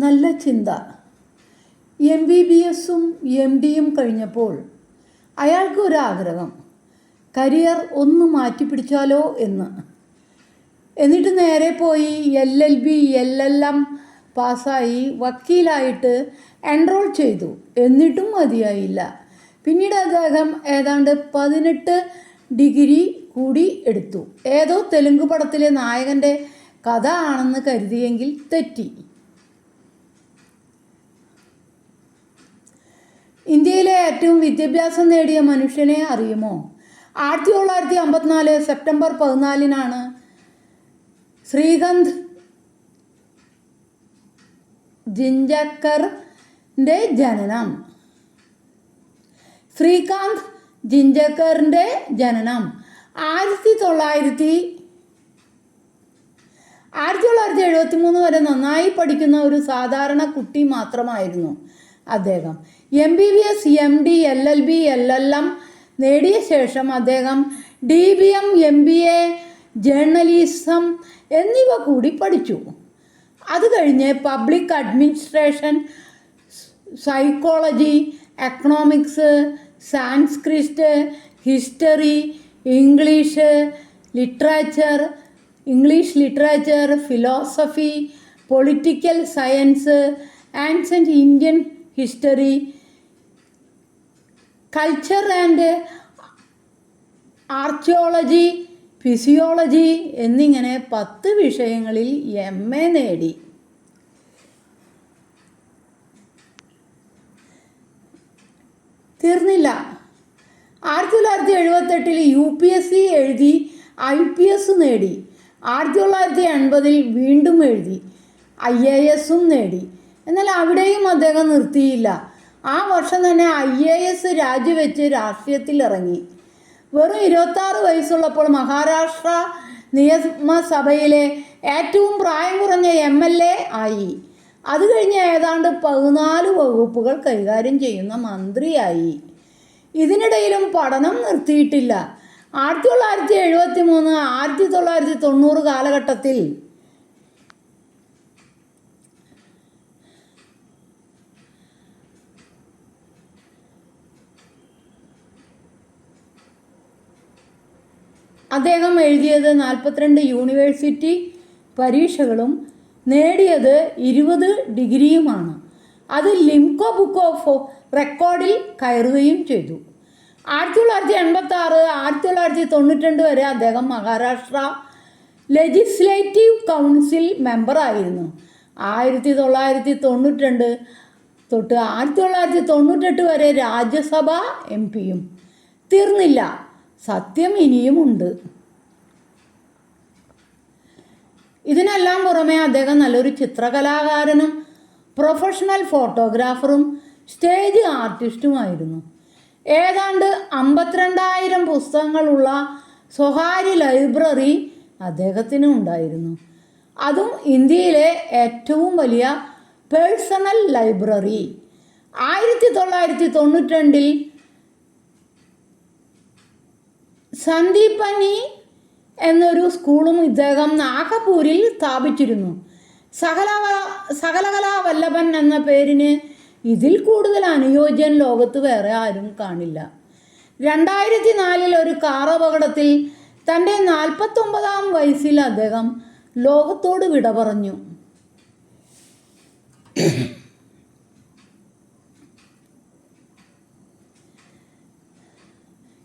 നല്ല ചിന്ത. MBBS-ഉം MD-യും കഴിഞ്ഞപ്പോൾ അയാൾക്ക് ഒരാഗ്രഹം, കരിയർ ഒന്ന് മാറ്റിപ്പിടിച്ചാലോ എന്ന്. എന്നിട്ട് നേരെ പോയി LLB LLM പാസ്സായി വക്കീലായിട്ട് എൻറോൾ ചെയ്തു. എന്നിട്ടും മതിയായില്ല. പിന്നീട് അദ്ദേഹം ഏതാണ്ട് 18 ഡിഗ്രി കൂടി എടുത്തു. ഏതോ തെലുങ്ക് പടത്തിലെ നായകൻ്റെ കഥ ആണെന്ന് കരുതിയെങ്കിൽ തെറ്റി. ഇന്ത്യയിലെ ഏറ്റവും വിദ്യാഭ്യാസം നേടിയ മനുഷ്യനെ അറിയുമോ? 1954 സെപ്റ്റംബർ 14 ശ്രീകാന്ത് ജിഞ്ചക്കറിൻ്റെ ജനനം. ശ്രീകാന്ത് ജിഞ്ചക്കറിൻ്റെ ജനനം 1973 വരെ നന്നായി പഠിക്കുന്ന ഒരു സാധാരണ കുട്ടി മാത്രമായിരുന്നു അദ്ദേഹം. MBBS MD LLB LLM നേടിയ ശേഷം അദ്ദേഹം DBM MBA ജേർണലിസം എന്നിവ കൂടി പഠിച്ചു. അത് കഴിഞ്ഞ് public administration, psychology, economics, Sanskrit, history, English literature, philosophy, political science, ancient Indian history, culture and archaeology, physiology എന്നിങ്ങനെ 10 വിഷയങ്ങളിൽ MA നേടി. തീർന്നില്ല. 1978 UPSC എഴുതി IPS നേടി. 1980 വീണ്ടും എഴുതി IAS-ഉം നേടി. എന്നാൽ അവിടെയും അദ്ദേഹം നിർത്തിയില്ല. ആ വർഷം തന്നെ IAS രാജിവെച്ച് രാഷ്ട്രീയത്തിലിറങ്ങി. വെറും 26 വയസ്സുള്ളപ്പോൾ മഹാരാഷ്ട്ര നിയമസഭയിലെ ഏറ്റവും പ്രായം കുറഞ്ഞ MLA ആയി. അത് കഴിഞ്ഞ് ഏതാണ്ട് 14 വകുപ്പുകൾ കൈകാര്യം ചെയ്യുന്ന മന്ത്രിയായി. ഇതിനിടയിലും പഠനം നിർത്തിയിട്ടില്ല. 1973 1990 കാലഘട്ടത്തിൽ അദ്ദേഹം എഴുതിയത് 42 യൂണിവേഴ്സിറ്റി പരീക്ഷകളും നേടിയത് 20 ഡിഗ്രിയുമാണ്. അത് ലിംകോ ബുക്ക് ഓഫ് റെക്കോർഡിൽ കയറുകയും ചെയ്തു. 1986 1992 വരെ അദ്ദേഹം മഹാരാഷ്ട്ര ലെജിസ്ലേറ്റീവ് കൗൺസിൽ മെമ്പറായിരുന്നു. 1992 തൊട്ട് 1998 വരെ രാജ്യസഭ MP-യും. തീർന്നില്ല, സത്യം ഇനിയുമുണ്ട്. ഇതിനെല്ലാം പുറമെ അദ്ദേഹം നല്ലൊരു ചിത്രകലാകാരനും പ്രൊഫഷണൽ ഫോട്ടോഗ്രാഫറും സ്റ്റേജ് ആർട്ടിസ്റ്റുമായിരുന്നു. ഏതാണ്ട് 52,000 പുസ്തകങ്ങളുള്ള സ്വകാര്യ ലൈബ്രറി അദ്ദേഹത്തിന് ഉണ്ടായിരുന്നു. അതും ഇന്ത്യയിലെ ഏറ്റവും വലിയ പേഴ്സണൽ ലൈബ്രറി. 1992 സന്ദീപനി എന്നൊരു സ്കൂളും ഇദ്ദേഹം നാഗപൂരിൽ സ്ഥാപിച്ചിരുന്നു. സകലകലാ വല്ലഭൻ എന്ന പേരിന് ഇതിൽ കൂടുതൽ അനുയോജ്യൻ ലോകത്ത് വേറെ ആരും കാണില്ല. 2004 ഒരു കാർ അപകടത്തിൽ തൻ്റെ 49-ാം വയസ്സിൽ അദ്ദേഹം ലോകത്തോട് വിട പറഞ്ഞു.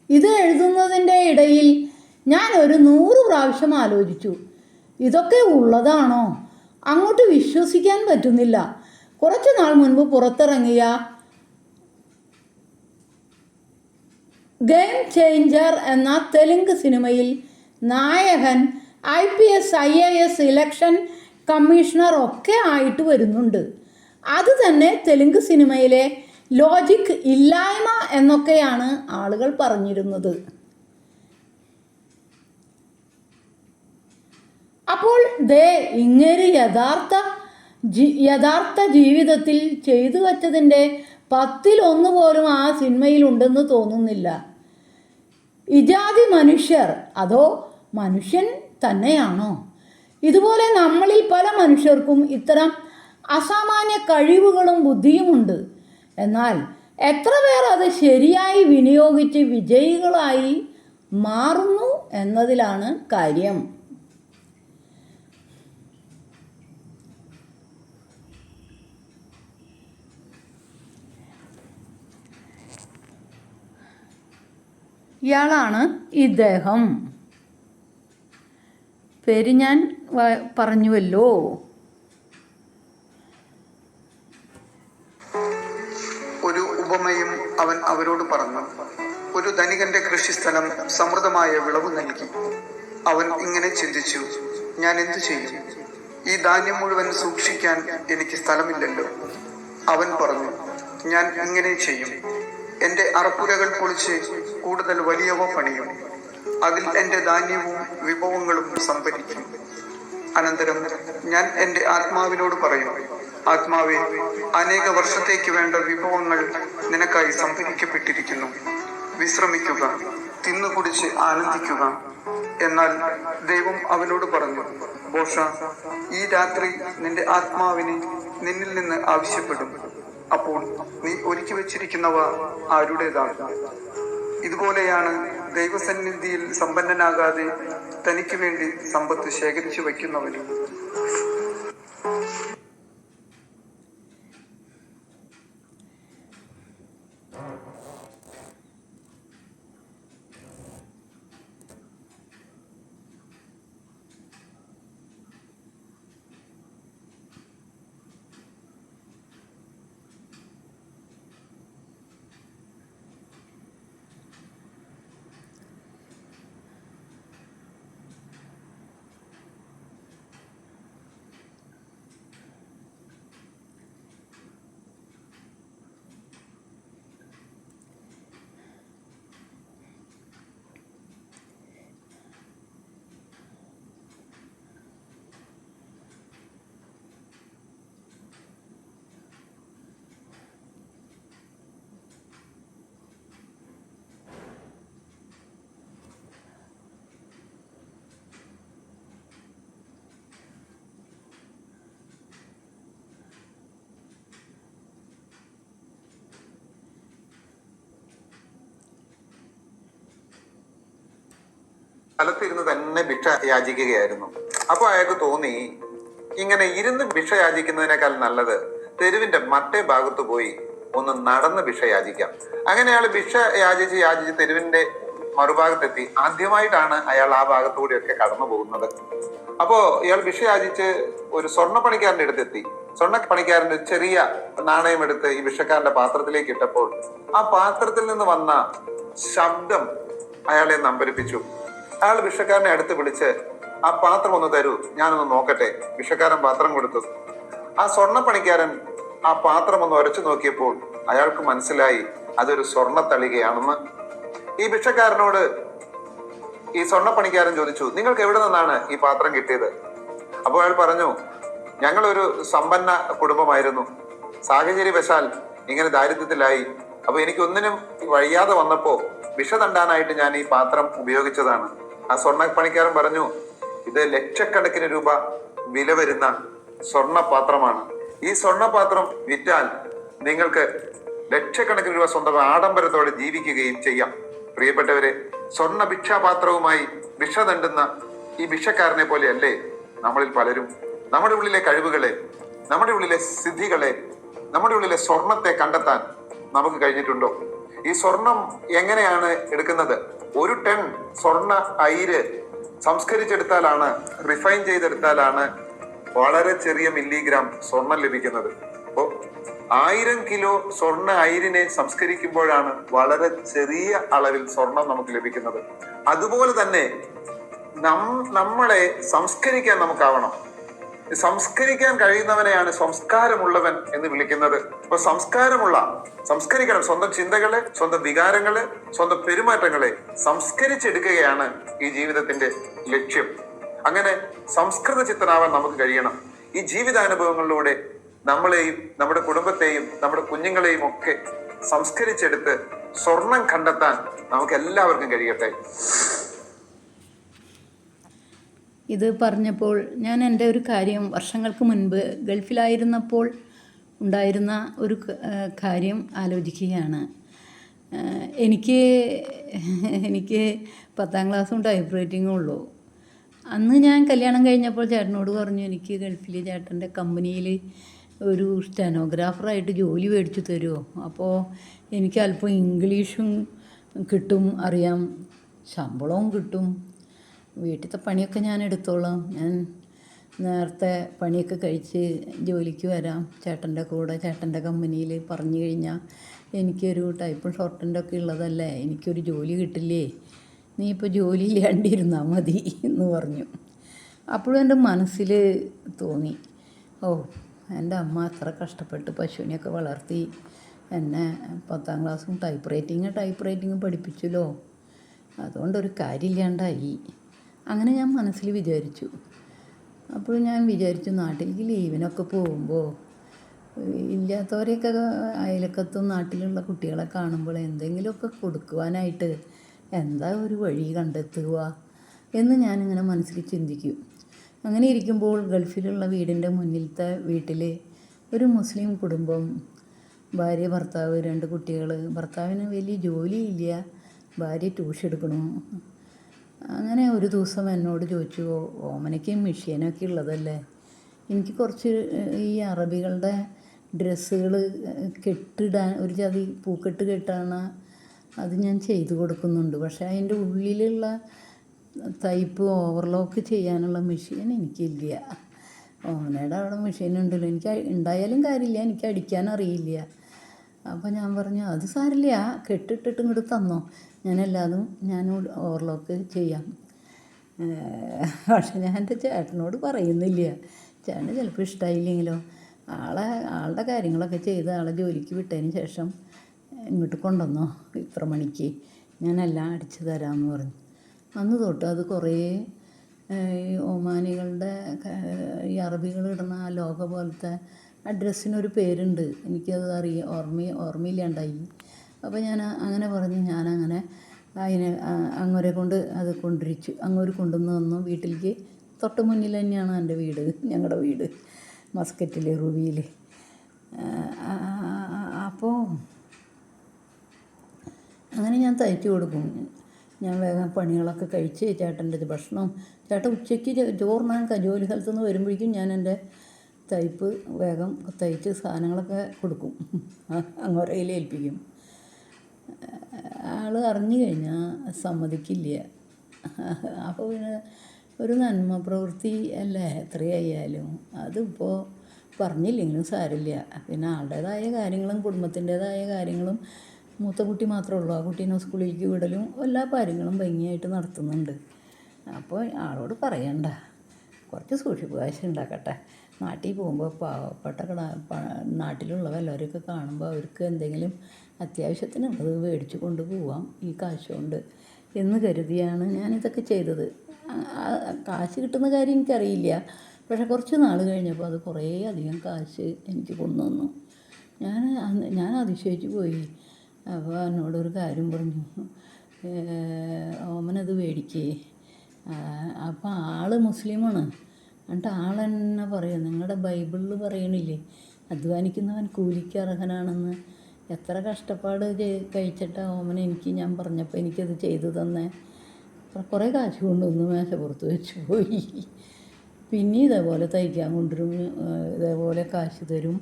ഇത് എഴുതുന്നതിൻ്റെ ഇടയിൽ ഞാൻ ഒരു 100 പ്രാവശ്യം ആലോചിച്ചു, ഇതൊക്കെ ഉള്ളതാണോ? അങ്ങോട്ട് വിശ്വസിക്കാൻ പറ്റുന്നില്ല. കുറച്ചു നാൾ മുൻപ് പുറത്തിറങ്ങിയ ഗെയിം ചേഞ്ചർ എന്ന തെലുങ്ക് സിനിമയിൽ നായകൻ IPS IAS ഇലക്ഷൻ കമ്മീഷണർ ഒക്കെ ആയിട്ട് വരുന്നുണ്ട്. അത് തന്നെ തെലുങ്ക് സിനിമയിലെ ലോജിക് ഇല്ലായ്മ എന്നൊക്കെയാണ് ആളുകൾ പറഞ്ഞിരുന്നത്. അപ്പോൾ ഇങ്ങേര് യഥാർത്ഥ ജീവിതത്തിൽ ചെയ്തു വച്ചതിൻ്റെ 10-1 പോലും ആ സിനിമയിലുണ്ടെന്ന് തോന്നുന്നില്ല. ഇജാതി മനുഷ്യർ അതോ മനുഷ്യൻ തന്നെയാണോ? ഇതുപോലെ നമ്മളിൽ പല മനുഷ്യർക്കും ഇത്തരം അസാമാന്യ കഴിവുകളും ബുദ്ധിയുമുണ്ട്. എന്നാൽ എത്ര പേർ അത് ശരിയായി വിനിയോഗിച്ച് വിജയികളായി മാറുന്നു എന്നതിലാണ് കാര്യം. ഇയാളാണ് ഇദ്ദേഹം. പേര് ഞാൻ പറഞ്ഞുവല്ലോ. ഒരു ഉപമയും അവൻ അവരോട് പറഞ്ഞു. ഒരു ധനികന്റെ കൃഷിസ്ഥലം സമൃദ്ധമായ വിളവ് നൽകി. അവൻ ഇങ്ങനെ ചിന്തിച്ചു, ഞാൻ എന്തു ചെയ്യും? ഈ ധാന്യം മുഴുവൻ സൂക്ഷിക്കാൻ എനിക്ക് സ്ഥലമില്ലല്ലോ. അവൻ പറഞ്ഞു, ഞാൻ ഇങ്ങനെ ചെയ്യും. എൻ്റെ അറപ്പുരകൾ പൊളിച്ച് കൂടുതൽ വലിയവ പണിയും. അതിൽ എൻ്റെ ധാന്യവും വിഭവങ്ങളും സംഭരിക്കും. അനന്തരം ഞാൻ എൻ്റെ ആത്മാവിനോട് പറയും, ആത്മാവേ, അനേക വർഷത്തേക്ക് വേണ്ട വിഭവങ്ങൾ നിനക്കായി സംഭരിക്കപ്പെട്ടിരിക്കുന്നു. വിശ്രമിക്കുക, തിന്നുകുടിച്ച് ആനന്ദിക്കുക. എന്നാൽ ദൈവം അവനോട് പറഞ്ഞു, ബോഷ, ഈ രാത്രി നിന്റെ ആത്മാവിനെ നിന്നിൽ നിന്ന് ആവശ്യപ്പെടും. അപ്പോൾ നീ ഒരുക്കി വെച്ചിരിക്കുന്നവ ആരുടേതാണ്? ഇതുപോലെയാണ് ദൈവസന്നിധിയിൽ സമ്പന്നനാകാതെ തനിക്ക് വേണ്ടി സമ്പത്ത് ശേഖരിച്ചു വയ്ക്കുന്നവനും. സ്ഥലത്തിരുന്ന് തന്നെ ഭിക്ഷ യാചിക്കുകയായിരുന്നു. അപ്പൊ അയാൾക്ക് തോന്നി, ഇങ്ങനെ ഇരുന്ന് ഭിക്ഷ യാചിക്കുന്നതിനേക്കാൾ നല്ലത് തെരുവിന്റെ മറ്റേ ഭാഗത്ത് പോയി ഒന്ന് നടന്ന് ഭിക്ഷ യാചിക്കാം. അങ്ങനെ അയാൾ ഭിക്ഷ യാചിച്ച് തെരുവിന്റെ മറുഭാഗത്തെത്തി. ആദ്യമായിട്ടാണ് അയാൾ ആ ഭാഗത്തുകൂടിയൊക്കെ കടന്നു പോകുന്നത്. അപ്പോ ഇയാൾ ഭിക്ഷ യാചിച്ച് ഒരു സ്വർണ്ണ പണിക്കാരന്റെ അടുത്തെത്തി. സ്വർണ്ണ പണിക്കാരന്റെ ചെറിയ നാണയം എടുത്ത് ഈ ഭിക്ഷക്കാരന്റെ പാത്രത്തിലേക്ക് ഇട്ടപ്പോൾ ആ പാത്രത്തിൽ നിന്ന് വന്ന ശബ്ദം അയാളെ നമ്പരിപ്പിച്ചു. അയാൾ ഭിക്ഷക്കാരനെ അടുത്ത് വിളിച്ച്, ആ പാത്രം ഒന്ന് തരൂ, ഞാനൊന്ന് നോക്കട്ടെ. ഭിക്ഷക്കാരൻ പാത്രം കൊടുത്തു. ആ സ്വർണ്ണ പണിക്കാരൻ ആ പാത്രം ഒന്ന് ഉരച്ചു നോക്കിയപ്പോൾ അയാൾക്ക് മനസ്സിലായി അതൊരു സ്വർണ്ണ തളികയാണെന്ന്. ഈ ഭിക്ഷക്കാരനോട് ഈ സ്വർണ്ണ പണിക്കാരൻ ചോദിച്ചു, നിങ്ങൾക്ക് എവിടെ നിന്നാണ് ഈ പാത്രം കിട്ടിയത്? അപ്പോൾ അയാൾ പറഞ്ഞു, ഞങ്ങളൊരു സമ്പന്ന കുടുംബമായിരുന്നു. സാഹചര്യവശാൽ ഇങ്ങനെ ദാരിദ്ര്യത്തിലായി. അപ്പൊ എനിക്കൊന്നിനും വഴിയാതെ വന്നപ്പോ ഭിക്ഷ തണ്ടാനായിട്ട് ഞാൻ ഈ പാത്രം ഉപയോഗിച്ചതാണ്. ആ സ്വർണ്ണ പണിക്കാരൻ പറഞ്ഞു, ഇത് ലക്ഷക്കണക്കിന് രൂപ വില വരുന്ന സ്വർണ്ണ പാത്രമാണ്. ഈ സ്വർണ്ണ പാത്രം വിറ്റാൽ നിങ്ങൾക്ക് ലക്ഷക്കണക്കിന് രൂപ സ്വന്തം ആഡംബരത്തോടെ ജീവിക്കുകയും ചെയ്യാം. പ്രിയപ്പെട്ടവരെ, സ്വർണ്ണ ഭിക്ഷാപാത്രവുമായി ഭിക്ഷ തണ്ടുന്ന ഈ ഭിക്ഷക്കാരനെ പോലെയല്ലേ നമ്മളിൽ പലരും? നമ്മുടെ ഉള്ളിലെ കഴിവുകളെ, നമ്മുടെ ഉള്ളിലെ സിദ്ധികളെ, നമ്മുടെ ഉള്ളിലെ സ്വർണത്തെ കണ്ടെത്താൻ നമുക്ക് കഴിഞ്ഞിട്ടുണ്ടോ? ഈ സ്വർണം എങ്ങനെയാണ് എടുക്കുന്നത്? 1 ടൺ സ്വർണ്ണ അയിര് സംസ്കരിച്ചെടുത്താലാണ്, റിഫൈൻ ചെയ്തെടുത്താലാണ് വളരെ ചെറിയ മില്ലിഗ്രാം സ്വർണം ലഭിക്കുന്നത്. അപ്പോ 1000 കിലോ സ്വർണ്ണ അയിരിനെ സംസ്കരിക്കുമ്പോഴാണ് വളരെ ചെറിയ അളവിൽ സ്വർണം നമുക്ക് ലഭിക്കുന്നത്. അതുപോലെ തന്നെ നമ്മളെ സംസ്കരിക്കാൻ നമുക്കാവണം. സംസ്കരിക്കാൻ കഴിയുന്നവനെയാണ് സംസ്കാരമുള്ളവൻ എന്ന് വിളിക്കുന്നത്. അപ്പൊ സംസ്കരിക്കണം. സ്വന്തം ചിന്തകളെ, സ്വന്തം വികാരങ്ങളെ, സ്വന്തം പെരുമാറ്റങ്ങളെ സംസ്കരിച്ചെടുക്കുകയാണ് ഈ ജീവിതത്തിന്റെ ലക്ഷ്യം. അങ്ങനെ സംസ്കൃത ചിത്തനാവാൻ നമുക്ക് കഴിയണം. ഈ ജീവിതാനുഭവങ്ങളിലൂടെ നമ്മളെയും നമ്മുടെ കുടുംബത്തെയും നമ്മുടെ കുഞ്ഞുങ്ങളെയും ഒക്കെ സംസ്കരിച്ചെടുത്ത് സ്വർണം കണ്ടെത്താൻ നമുക്ക് എല്ലാവർക്കും കഴിയട്ടെ. ഇത് പറഞ്ഞപ്പോൾ ഞാൻ എൻ്റെ ഒരു കാര്യം വർഷങ്ങൾക്ക് മുൻപ് ഗൾഫിലായിരുന്നപ്പോൾ ഉണ്ടായിരുന്ന ഒരു കാര്യം ആലോചിക്കുകയാണ്. എനിക്ക് എനിക്ക് 10ാം ക്ലാസ്സും ടൈപ്പ് റൈറ്റിങ്ങും ഉള്ളൂ. അന്ന് ഞാൻ കല്യാണം കഴിഞ്ഞപ്പോൾ ചേട്ടനോട് പറഞ്ഞു, എനിക്ക് ഗൾഫിൽ ചേട്ടൻ്റെ കമ്പനിയിൽ ഒരു സ്റ്റെനോഗ്രാഫറായിട്ട് ജോലി മേടിച്ചു തരുമോ? അപ്പോൾ എനിക്ക് അല്പം ഇംഗ്ലീഷും കിട്ടും, അറിയാം, ശമ്പളവും കിട്ടും, വീട്ടിലത്തെ പണിയൊക്കെ ഞാൻ എടുത്തോളാം, ഞാൻ നേരത്തെ പണിയൊക്കെ കഴിച്ച് ജോലിക്ക് വരാം ചേട്ടൻ്റെ കൂടെ, ചേട്ടൻ്റെ കമ്പനിയിൽ പറഞ്ഞു കഴിഞ്ഞാൽ എനിക്കൊരു ടൈപ്പും ഷോർട്ടൻ്റെ ഒക്കെ ഉള്ളതല്ലേ, എനിക്കൊരു ജോലി കിട്ടില്ലേ, നീ ഇപ്പോൾ ജോലി ഇല്ലാണ്ടിരുന്നാൽ മതി എന്ന് പറഞ്ഞു. അപ്പോഴും എൻ്റെ മനസ്സിൽ തോന്നി, ഓ എൻ്റെ അമ്മ അത്ര കഷ്ടപ്പെട്ട് പശുവിനെയൊക്കെ വളർത്തി എന്നെ 10ാം ക്ലാസ്സും ടൈപ്പ് റൈറ്റിങ് പഠിപ്പിച്ചല്ലോ, അതുകൊണ്ടൊരു കാര്യമില്ലാണ്ടായി. അങ്ങനെ ഞാൻ മനസ്സിൽ വിചാരിച്ചു. അപ്പോൾ ഞാൻ വിചാരിച്ചു, നാട്ടിലേക്ക് ലീവിനൊക്കെ പോകുമ്പോൾ ഇല്ലാത്തവരെയൊക്കെ അയലക്കത്തും നാട്ടിലുള്ള കുട്ടികളെ കാണുമ്പോൾ എന്തെങ്കിലുമൊക്കെ കൊടുക്കുവാനായിട്ട് എന്താ ഒരു വഴി കണ്ടെത്തുക എന്ന് ഞാനിങ്ങനെ മനസ്സിൽ ചിന്തിക്കും. അങ്ങനെ ഇരിക്കുമ്പോൾ ഗൾഫിലുള്ള വീടിൻ്റെ മുന്നിലത്തെ വീട്ടിൽ ഒരു മുസ്ലിം കുടുംബം, ഭാര്യ, ഭർത്താവ്, 2 കുട്ടികൾ. ഭർത്താവിന് വലിയ ജോലിയില്ല, ഭാര്യ ട്യൂഷൻ എടുക്കണു. അങ്ങനെ ഒരു ദിവസം എന്നോട് ചോദിച്ചു, ഓമനയ്ക്കും മെഷീനൊക്കെ ഉള്ളതല്ലേ, എനിക്ക് കുറച്ച് ഈ അറബികളുടെ ഡ്രസ്സുകൾ കെട്ടിടാൻ, ഒരു ജാതി പൂക്കെട്ട് കെട്ടാണ്, അത് ഞാൻ ചെയ്തു കൊടുക്കുന്നുണ്ട്. പക്ഷേ അതിൻ്റെ ഉള്ളിലുള്ള തയ്പ്പ് ഓവർലോക്ക് ചെയ്യാനുള്ള മെഷീൻ എനിക്കില്ല. ഓമനയുടെ അവിടെ മെഷീൻ ഉണ്ടല്ലോ, എനിക്ക് ഉണ്ടായാലും കാര്യമില്ല, എനിക്ക് അടിക്കാൻ അറിയില്ല. അപ്പോൾ ഞാൻ പറഞ്ഞു, അത് സാരില്ല, കെട്ടിട്ടിട്ട് ഇങ്ങോട്ട് തന്നോ, ഞാൻ ഓവർലോക്ക് ചെയ്യാം. പക്ഷെ ഞാൻ എൻ്റെ ചേട്ടനോട് പറയുന്നില്ല, ചേട്ടന് ചിലപ്പോൾ ഇഷ്ടമായില്ലെങ്കിലോ. ആളുടെ കാര്യങ്ങളൊക്കെ ചെയ്ത് ആളെ ജോലിക്ക് വിട്ടതിന് ശേഷം ഇങ്ങോട്ട് കൊണ്ടുവന്നോ, ഇത്ര മണിക്ക് ഞാനെല്ലാം അടിച്ചു തരാമെന്ന് പറഞ്ഞു. അന്ന് തൊട്ട് അത് കുറേ ഒമാനികളുടെ ഈ അറബികൾ ഇടുന്ന ആ ലോക പോലത്തെ ആ ഡ്രസ്സിനൊരു പേരുണ്ട്, എനിക്കത് ഓർമ്മയില്ലാണ്ടായി. അപ്പോൾ ഞാൻ അങ്ങനെ പറഞ്ഞ് ഞാനങ്ങനെ അതിനെ അങ്ങോരെ കൊണ്ട് അത് കൊണ്ടുവരിച്ചു. അങ്ങോട്ട് കൊണ്ടുവന്ന് വന്നു വീട്ടിലേക്ക്. തൊട്ട് മുന്നിൽ തന്നെയാണ് എൻ്റെ വീട്, ഞങ്ങളുടെ വീട് മസ്കറ്റിൽ, റുബിയിൽ. അപ്പോൾ അങ്ങനെ ഞാൻ തയ്ച്ചു കൊടുക്കും. ഞാൻ വേഗം പണികളൊക്കെ കഴിച്ച് ചേട്ടൻ്റെ ഭക്ഷണം, ചേട്ടൻ ഉച്ചയ്ക്ക് ചോറിനാൻ ജോലി സ്ഥലത്ത് നിന്ന് വരുമ്പോഴേക്കും ഞാൻ എൻ്റെ തയ്പ്പ് വേഗം തയ്ച്ച് സാധനങ്ങളൊക്കെ കൊടുക്കും, അങ്ങോരയിൽ ഏൽപ്പിക്കും. ആൾ അറിഞ്ഞു കഴിഞ്ഞാൽ സമ്മതിക്കില്ല. അപ്പോൾ പിന്നെ ഒരു നന്മ പ്രവൃത്തി അല്ലേ എത്രയായാലും, അതിപ്പോൾ പറഞ്ഞില്ലെങ്കിലും സാരമില്ല. പിന്നെ ആളുടേതായ കാര്യങ്ങളും കുടുംബത്തിൻ്റേതായ കാര്യങ്ങളും, മൂത്ത കുട്ടി മാത്രമേ ഉള്ളൂ, ആ കുട്ടീനെ സ്കൂളിലേക്ക് വിടലും എല്ലാ കാര്യങ്ങളും ഭംഗിയായിട്ട് നടത്തുന്നുണ്ട്. അപ്പോൾ ആളോട് പറയണ്ട, കുറച്ച് സൂക്ഷിപ്പ് കാശ് ഉണ്ടാക്കട്ടെ. നാട്ടിൽ പോകുമ്പോൾ പാവപ്പെട്ട നാട്ടിലുള്ള വല്ലവരൊക്കെ കാണുമ്പോൾ അവർക്ക് എന്തെങ്കിലും അത്യാവശ്യത്തിനുള്ളത് മേടിച്ച് കൊണ്ട് പോവാം ഈ കാശ് കൊണ്ട് എന്ന് കരുതിയാണ് ഞാനിതൊക്കെ ചെയ്തത്. കാശ് കിട്ടുന്ന കാര്യം എനിക്കറിയില്ല, പക്ഷേ കുറച്ച് നാൾ കഴിഞ്ഞപ്പോൾ അത് കുറേ അധികം കാശ് എനിക്ക് കൊണ്ടുവന്നു. ഞാൻ അതിശയിച്ച് പോയി. അപ്പോൾ എന്നോടൊരു കാര്യം പറഞ്ഞു, ഓമനത് മേടിക്കേ. അപ്പോൾ ആൾ മുസ്ലിമാണ്. എന്നിട്ട് ആളെന്നെ പറയും, നിങ്ങളുടെ ബൈബിളിൽ പറയണില്ലേ അധ്വാനിക്കുന്നവൻ കൂലിക്ക് അർഹനാണെന്ന്. എത്ര കഷ്ടപ്പാട് കഴിച്ചിട്ടാ ഓമന എനിക്ക് ഞാൻ പറഞ്ഞപ്പോൾ എനിക്കത് ചെയ്തു തന്നെ. കുറേ കാശ് കൊണ്ടുവന്ന് മേശപ്പുറത്ത് വെച്ച് പോയി. പിന്നെ ഇതേപോലെ തയ്ക്കാൻ കൊണ്ടുവരും, ഇതേപോലെ കാശ് തരും,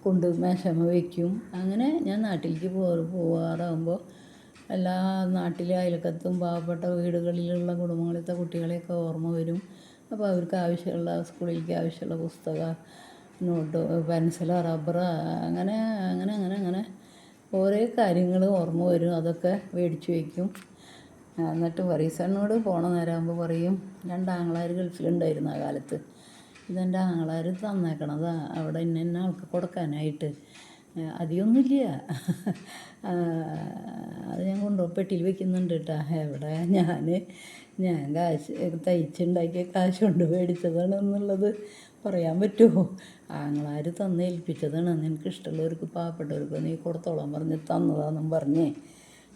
കൊണ്ട് മേശമ വയ്ക്കും. അങ്ങനെ ഞാൻ നാട്ടിലേക്ക് പോകാറാകുമ്പോൾ എല്ലാ നാട്ടിലെ അയൽക്കത്തും പാവപ്പെട്ട വീടുകളിലുള്ള കുടുംബങ്ങളിലത്തെ കുട്ടികളെയൊക്കെ ഓർമ്മ വരും. അപ്പോൾ അവർക്ക് ആവശ്യമുള്ള സ്കൂളിലേക്ക് ആവശ്യമുള്ള പുസ്തകം, നോട്ട്, പെൻസില്, റബ്ബർ, അങ്ങനെ അങ്ങനെ അങ്ങനെ അങ്ങനെ ഓരോ കാര്യങ്ങൾ ഓർമ്മ വരും. അതൊക്കെ മേടിച്ച് വയ്ക്കും. എന്നിട്ട് പറീസനോട് പോണ നേരമാകുമ്പോൾ പറയും, 2 ആങ്ങളാർ ഗൾഫിലുണ്ടായിരുന്നു ആ കാലത്ത്, ഇതെൻ്റെ ആങ്ങളാർ തന്നേക്കണതാ അവിടെ ഇന്ന ആൾക്ക് കൊടുക്കാനായിട്ട്, അധികമൊന്നുമില്ല, അത് ഞാൻ പെട്ടിയിൽ വെക്കുന്നുണ്ട് കേട്ടോ. എവിടെ ഞാൻ കാശ് തയ്ച്ചുണ്ടാക്കിയ കാശ് കൊണ്ട് മേടിച്ചതാണ് എന്നുള്ളത് പറയാൻ പറ്റുമോ? ആങ്ങളാർ തന്ന് ഏൽപ്പിച്ചതാണ്, നിനക്ക് ഇഷ്ടമുള്ളവർക്ക് പാവപ്പെട്ടവർക്ക് നീ കൊടുത്തോളാൻ പറഞ്ഞ് തന്നതാണെന്നും പറഞ്ഞേ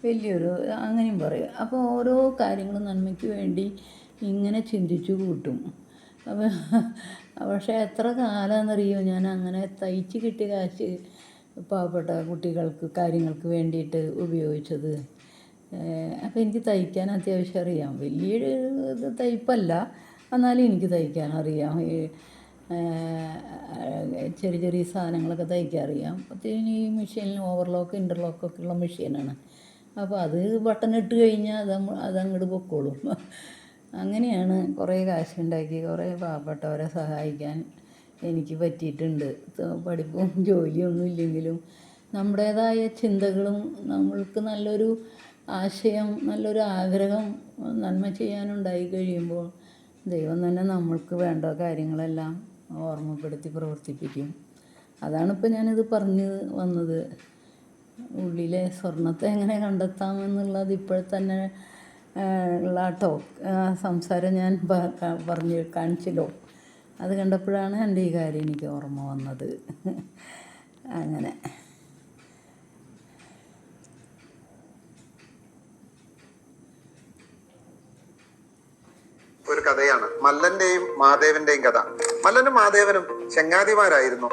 വലിയൊരു അങ്ങനെയും പറയും. അപ്പോൾ ഓരോ കാര്യങ്ങളും നന്മയ്ക്ക് വേണ്ടി ഇങ്ങനെ ചിന്തിച്ചു കൂട്ടും. അപ്പം പക്ഷേ എത്ര കാലമെന്നറിയോ ഞാൻ അങ്ങനെ തയ്ച്ച് കിട്ടിയ കാശ് പാവപ്പെട്ട കുട്ടികൾക്ക് കാര്യങ്ങൾക്ക് വേണ്ടിയിട്ട് ഉപയോഗിച്ചത്. അപ്പോൾ എനിക്ക് തയ്ക്കാൻ അത്യാവശ്യം അറിയാം. വലിയൊരു തയ്പ്പല്ല, എന്നാലും എനിക്ക് തയ്ക്കാൻ അറിയാം. ഈ ചെറിയ ചെറിയ സാധനങ്ങളൊക്കെ തയ്ക്കാൻ അറിയാം. അപ്പോഴത്തേന് ഈ മെഷീനിൽ ഓവർലോക്ക് ഇൻ്റർലോക്കൊക്കെ ഉള്ള മെഷീനാണ്. അപ്പോൾ അത് ബട്ടൺ ഇട്ട് കഴിഞ്ഞാൽ അതങ്ങോട്ട് പൊക്കോളും. അങ്ങനെയാണ് കുറേ കാശുണ്ടാക്കി കുറേ പാവപ്പെട്ടവരെ സഹായിക്കാൻ എനിക്ക് പറ്റിയിട്ടുണ്ട്. പഠിപ്പും ജോലിയൊന്നും ഇല്ലെങ്കിലും നമ്മുടേതായ ചിന്തകളും നമ്മൾക്ക് നല്ലൊരു ആശയം, നല്ലൊരു ആഗ്രഹം, നന്മ ചെയ്യാനുണ്ടായി കഴിയുമ്പോൾ ദൈവം തന്നെ നമ്മൾക്ക് വേണ്ട കാര്യങ്ങളെല്ലാം ഓർമ്മപ്പെടുത്തി പ്രവർത്തിപ്പിക്കും. അതാണിപ്പോൾ ഞാനിത് പറഞ്ഞു വന്നത്. ഉള്ളിലെ സ്വർണത്തെ എങ്ങനെ കണ്ടെത്താമെന്നുള്ളത് ഇപ്പോഴത്തന്നെ ഉള്ള സംസാരം ഞാൻ പറഞ്ഞ് കാണിച്ചല്ലോ. അത് കണ്ടപ്പോഴാണ് എൻ്റെ ഈ കാര്യം എനിക്ക് ഓർമ്മ വന്നത്. അങ്ങനെ ഒരു കഥയാണ് മല്ലന്റെയും മാധേവന്റെയും കഥ. മല്ലനും മാധേവനും ചങ്ങാതിമാരായിരുന്നു.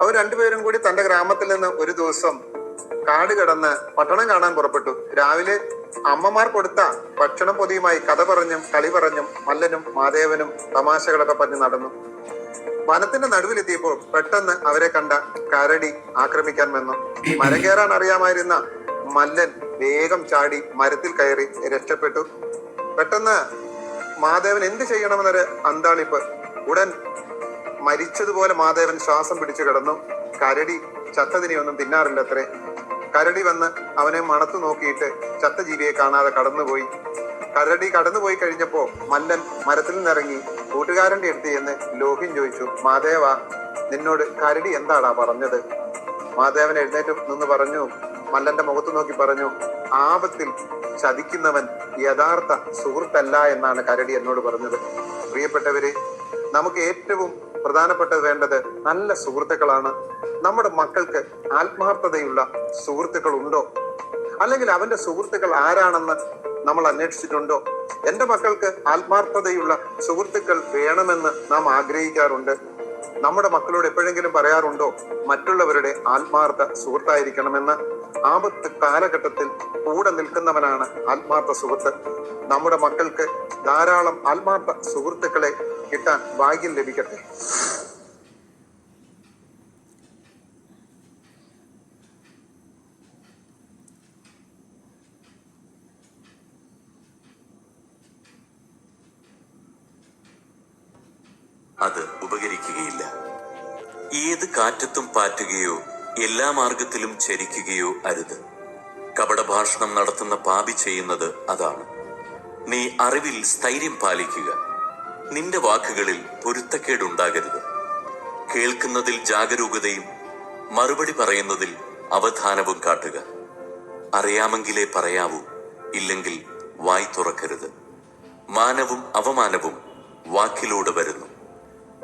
അവർ രണ്ടുപേരും കൂടി തന്റെ ഗ്രാമത്തിൽ നിന്ന് ഒരു ദിവസം കാട് കടന്ന് പട്ടണം കാണാൻ പുറപ്പെട്ടു. രാവിലെ അമ്മമാർ കൊടുത്ത ഭക്ഷണം പൊതിയുമായി കഥ പറഞ്ഞും കളി പറഞ്ഞും മല്ലനും മാധേവനും തമാശകളൊക്കെ പറഞ്ഞ് നടന്നു. വനത്തിന്റെ നടുവിലെത്തിയപ്പോൾ പെട്ടെന്ന് അവരെ കണ്ട കരടി ആക്രമിക്കാൻ വന്നു. മരം കയറാൻ അറിയാമായിരുന്ന മല്ലൻ വേഗം ചാടി മരത്തിൽ കയറി രക്ഷപ്പെട്ടു. പെട്ടെന്ന് മാധേവൻ എന്ത് ചെയ്യണമെന്നൊരു അന്താളിപ്പ്. ഉടൻ മരിച്ചതുപോലെ മാധേവൻ ശ്വാസം പിടിച്ചു കിടന്നു. കരടി ചത്തതിനെയൊന്നും തിന്നാറില്ലത്രേ. കരടി വന്ന് അവനെ മണത്തു നോക്കിയിട്ട് ചത്ത ജീവിയെ കാണാതെ കടന്നുപോയി. കരടി കടന്നുപോയി കഴിഞ്ഞപ്പോ മല്ലൻ മരത്തിൽ നിന്നിറങ്ങി കൂട്ടുകാരന്റെ അടുത്ത് ചെന്ന് ലോഹ്യം ചോദിച്ചു, മാധേവ, നിന്നോട് കരടി എന്താടാ പറഞ്ഞത്? മാധേവൻ എഴുന്നേറ്റ് നിന്ന് പറഞ്ഞു, മല്ലന്റെ മുഖത്ത് നോക്കി പറഞ്ഞു, ആപത്തിൽ ചതിക്കുന്നവൻ യഥാർത്ഥ സുഹൃത്തല്ല എന്നാണ് കരടി എന്നോട് പറഞ്ഞത്. പ്രിയപ്പെട്ടവരെ, നമുക്ക് ഏറ്റവും പ്രധാനപ്പെട്ടത് വേണ്ടത് നല്ല സുഹൃത്തുക്കളാണ്. നമ്മുടെ മക്കൾക്ക് ആത്മാർത്ഥതയുള്ള സുഹൃത്തുക്കൾ ഉണ്ടോ? അല്ലെങ്കിൽ അവന്റെ സുഹൃത്തുക്കൾ ആരാണെന്ന് നമ്മൾ അന്വേഷിച്ചിട്ടുണ്ടോ? എന്റെ മക്കൾക്ക് ആത്മാർത്ഥതയുള്ള സുഹൃത്തുക്കൾ വേണമെന്ന് നാം ആഗ്രഹിക്കാറുണ്ട്. നമ്മുടെ മക്കളോട് എപ്പോഴെങ്കിലും പറയാറുണ്ടോ മറ്റുള്ളവരുടെ ആത്മാർത്ഥ സുഹൃത്തായിരിക്കണമെന്ന്? ആപത്ത് കാലഘട്ടത്തിൽ കൂടെ നിൽക്കുന്നവനാണ് ആത്മാർത്ഥ സുഹൃത്ത്. നമ്മുടെ മക്കൾക്ക് ധാരാളം ആത്മാർത്ഥ സുഹൃത്തുക്കളെ കിട്ടാൻ ഭാഗ്യം ലഭിക്കട്ടെ. അത് ഉപകരിക്കുകയില്ല. ഏത് കാറ്റത്തും പാറ്റുകയോ എല്ലാ മാർഗത്തിലും ചരിക്കുകയോ അരുത്. കപടഭാഷണം നടത്തുന്ന പാപി ചെയ്യുന്നത് അതാണ്. നീ അറിവിൽ സ്ഥൈര്യം പാലിക്കുക. നിന്റെ വാക്കുകളിൽ പൊരുത്തക്കേടുണ്ടാകരുത്. കേൾക്കുന്നതിൽ ജാഗരൂകതയും മറുപടി പറയുന്നതിൽ അവധാനവും കാട്ടുക. അറിയാമെങ്കിലേ പറയാവൂ, ഇല്ലെങ്കിൽ വായ് തുറക്കരുത്. മാനവും അവമാനവും വാക്കിലൂടെ വരുന്നു.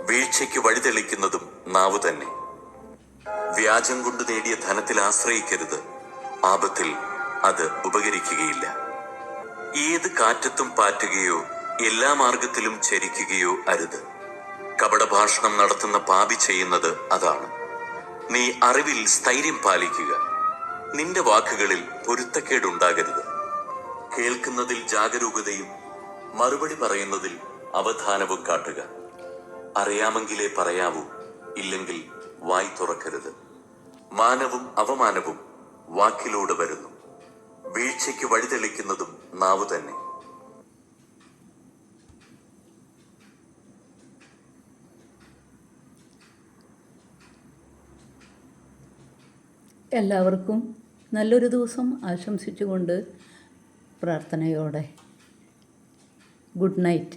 വീഴ്ചയ്ക്ക് വഴിതെളിക്കുന്നതും നാവ് തന്നെ. വ്യാജം കൊണ്ട് നേടിയ ധനത്തിൽ ആശ്രയിക്കരുത്. ആപത്തിൽ അത് ഉപകരിക്കുകയില്ല. ഏത് കാറ്റത്തും പാറ്റുകയോ എല്ലാ മാർഗത്തിലും ചരിക്കുകയോ അരുത്. കപടഭാഷണം നടത്തുന്ന പാപി ചെയ്യുന്നത് അതാണ്. നീ അറിവിൽ സ്ഥൈര്യം പാലിക്കുക. നിന്റെ വാക്കുകളിൽ പൊരുത്തക്കേടുണ്ടാകരുത്. കേൾക്കുന്നതിൽ ജാഗരൂകതയും മറുപടി പറയുന്നതിൽ അവധാനവും കാട്ടുക. അറിയാമെങ്കിലേ പറയാവൂ, ഇല്ലെങ്കിൽ വായ് തുറക്കരുത്. മാനവും അവമാനവും വാക്കിലൂടെ വരുന്നു. വീഴ്ചയ്ക്ക് വഴിതെളിക്കുന്നതും നാവ് തന്നെ. എല്ലാവർക്കും നല്ലൊരു ദിവസം ആശംസിച്ചുകൊണ്ട് പ്രാർത്ഥനയോടെ ഗുഡ് നൈറ്റ്.